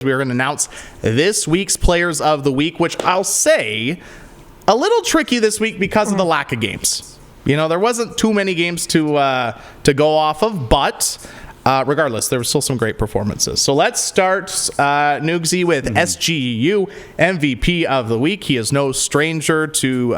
We are going to announce this week's Players of the Week, which I'll say a little tricky this week because of the lack of games. You know, there wasn't too many games to go off of, but regardless, there were still some great performances. So let's start, Noogsy, with SJHL MVP of the Week. He is no stranger to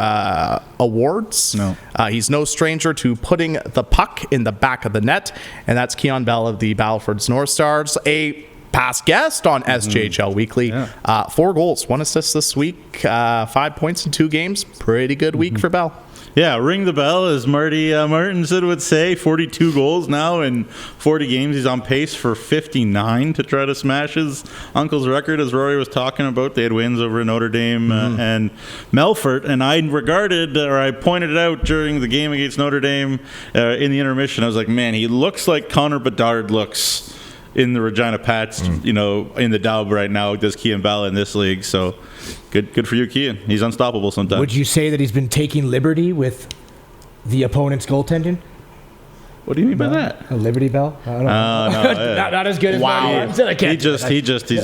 awards. No. He's no stranger to putting the puck in the back of the net, and that's Keon Bell of the Battleford's North Stars, a past guest on SJHL Weekly. 4 goals, 1 assist this week, 5 points in 2 games. Pretty good week for Bell. Yeah, ring the bell, as Marty Martinson would say. 42 goals now in 40 games. He's on pace for 59 to try to smash his uncle's record, as Rory was talking about. They had wins over Notre Dame and Melfort, and I pointed it out during the game against Notre Dame in the intermission. I was like, man, he looks like Connor Bedard looks in the Regina Pats, you know, in the dub right now, does Keon Bell in this league. So good for you, Keon. He's unstoppable sometimes. Would you say that he's been taking liberty with the opponent's goaltending? What do you mean by that? A Liberty Bell? I don't know. No, not as good as Wow. He's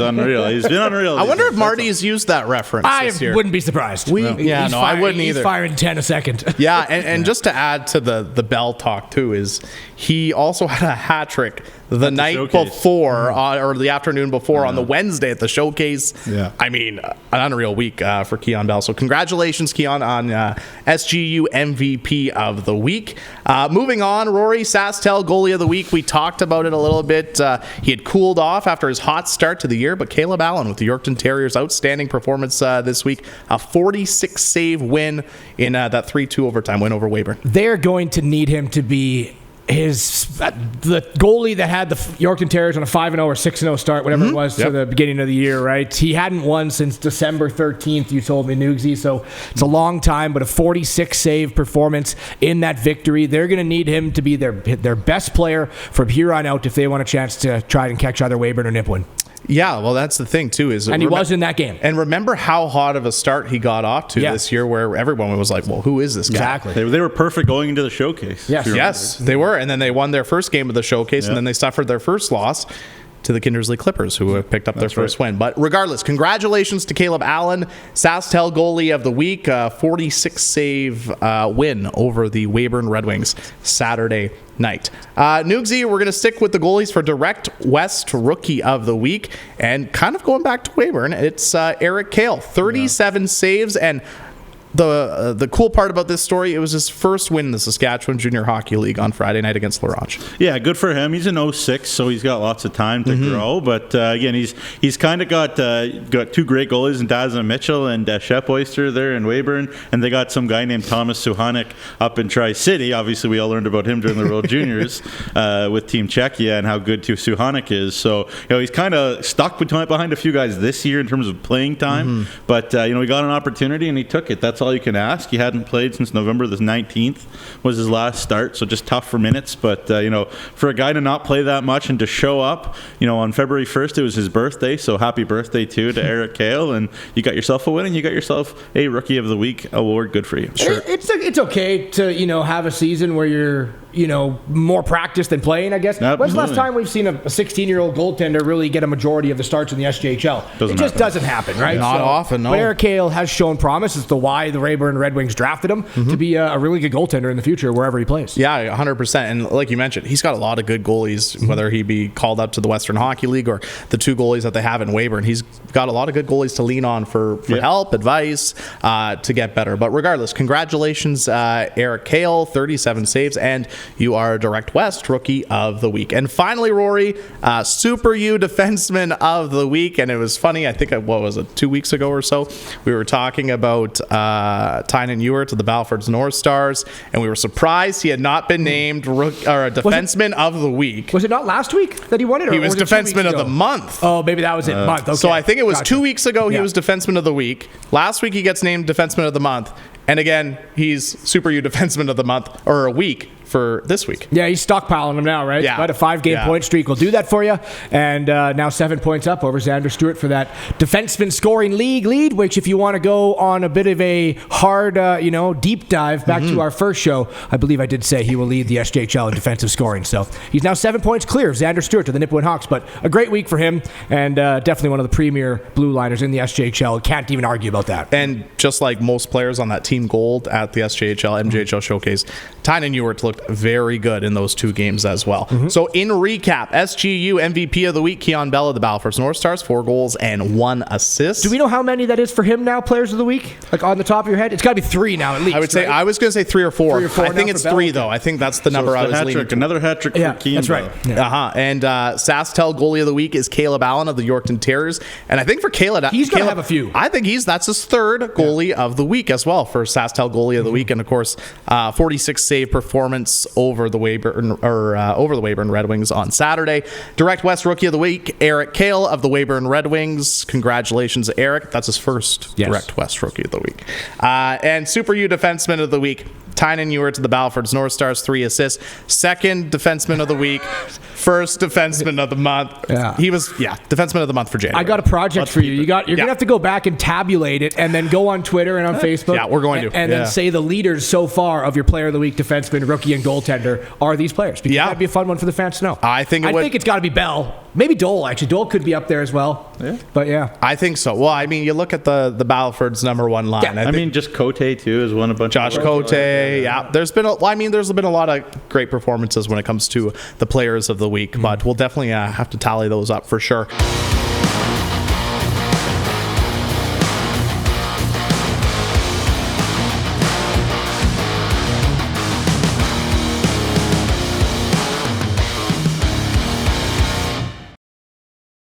unreal. He's been unreal. I wonder if Marty's used that reference this year. Wouldn't be surprised. I wouldn't either. He's firing 10 a second. Yeah, and just to add to the Bell talk too, is he also had a hat trick the night before, or the afternoon before, on the Wednesday at the showcase. Yeah. I mean, an unreal week for Keon Bell. So congratulations, Keon, on SJHL MVP of the week. Moving on, Rory Sastel, goalie of the week. We talked about it a little bit. He had cooled off after his hot start to the year, but Caleb Allen with the Yorkton Terriers, outstanding performance this week. A 46 save win in that 3-2 overtime win over Weyburn. They're going to need him to be the goalie that had the Yorkton Terriers on a 5-0 or 6-0 start, whatever it was, to the beginning of the year, right? He hadn't won since December 13th, you told me, Noogsy, so it's a long time, but a 46 save performance in that victory. They're going to need him to be their best player from here on out if they want a chance to try and catch either Weyburn or Nipawin. Yeah, well, that's the thing, too. And he was in that game. And remember how hot of a start he got off to this year, where everyone was like, well, who is this guy? Exactly. They were perfect going into the showcase. Yes, they were. And then they won their first game of the showcase, and then they suffered their first loss to the Kindersley Clippers, who have picked up their first win. But regardless, congratulations to Caleb Allen, Sastel goalie of the week, 46 save win over the Weyburn Red Wings Saturday night. Noogsy, we're going to stick with the goalies for Direct West Rookie of the Week, and kind of going back to Weyburn, it's Eric Kale, 37 saves, and the cool part about this story, it was his first win in the Saskatchewan Junior Hockey League on Friday night against Laurent. Yeah, good for him. He's an 06, so he's got lots of time to grow. But again, he's kind of got 2 great goalies in Dazza Mitchell and Shep Oyster there in Weyburn, and they got some guy named Thomas Suhanik up in Tri-City. Obviously, we all learned about him during the World Juniors with Team Czechia and how good Suhanik is. So he's kind of stuck behind a few guys this year in terms of playing time. But he got an opportunity and he took it. That's all you can ask. He hadn't played since November the 19th was his last start, so just tough for minutes. But for a guy to not play that much and to show up, on February 1st, it was his birthday, so happy birthday too to Eric Kale, and you got yourself a win and you got yourself a Rookie of the Week award. Good for you. Sure. It's okay to have a season where you're more practiced than playing, I guess. Absolutely. When's the last time we've seen a 16-year-old goaltender really get a majority of the starts in the SJHL? It just doesn't happen, right? Not often, no. But Eric Kale has shown promise as to why the Weyburn Red Wings drafted him to be a really good goaltender in the future wherever he plays. Yeah, 100%. And like you mentioned, he's got a lot of good goalies, whether he be called up to the Western Hockey League or the 2 goalies that they have in Weyburn. He's got a lot of good goalies to lean on for help, advice, to get better. But regardless, congratulations, Eric Kale, 37 saves, and you are Direct West Rookie of the Week. And finally, Rory, Super U Defenseman of the Week. And it was funny, I think, 2 weeks ago or so, we were talking about Tynan Ewert of the Battleford's North Stars, and we were surprised he had not been named Defenseman of the Week. Was it not last week that he won it? Or he was Defenseman of the Month. Oh, maybe that was it. Month. Okay. So I think it was 2 weeks ago he was Defenseman of the Week. Last week he gets named Defenseman of the Month. And again, he's Super U Defenseman of the Month, or a week, for this week. Yeah, he's stockpiling them now, right? Yeah. About a 5-game point streak will do that for you. And now 7 points up over Xander Stewart for that defenseman scoring league lead, which if you want to go on a bit of a hard, deep dive back to our first show, I believe I did say he will lead the SJHL in defensive scoring. So he's now 7 points clear of Xander Stewart to the Nipawin Hawks. But a great week for him, and definitely one of the premier blue liners in the SJHL. Can't even argue about that. And just like most players on that team gold at the SJHL, MJHL Showcase, Tynan Ewart looked very good in those 2 games as well. So in recap, SGU MVP of the week, Keon Bell of the Battleford North Stars, 4 goals and 1 assist. Do we know how many that is for him now, players of the week? Like on the top of your head? It's got to be 3 now at least. I would say, right? I was going to say 3 or 4. 3 or 4 I think it's 3 though. I think that's the number I was leaning to. Another hat trick for Keon. That's right. Yeah. And SaskTel goalie of the week is Caleb Allen of the Yorkton Terriers. And I think for Caleb, he's going to have a few. I think that's his 3rd goalie of the week as well for SaskTel goalie of the week. And of course, 46 save performance over the Weyburn Red Wings on Saturday. Direct West rookie of the week, Eric Kale of the Weyburn Red Wings. Congratulations, Eric. That's his first Direct West rookie of the week. And Super U defenseman of the week, Tynan Ewart to the Battleford North Stars, 3 assists. 2nd defenseman of the week. 1st defenseman of the month. Yeah. He was, defenseman of the month for January. I got a project for you. You're going to have to go back and tabulate it and then go on Twitter and on Facebook. Yeah, we're going to. And then say the leaders so far of your player of the week, defenseman, rookie, and goaltender are these players. Because that'd be a fun one for the fans to know. I think it's got to be Bell. Maybe Dole, actually. Dole could be up there as well. Yeah. But yeah. I think so. Well, I mean, you look at the Battleford's number 1 line. Yeah. I mean, just Cote, too, has won a bunch Josh of Cote, there's been a lot of great performances when it comes to the players of the week, but we'll definitely have to tally those up for sure.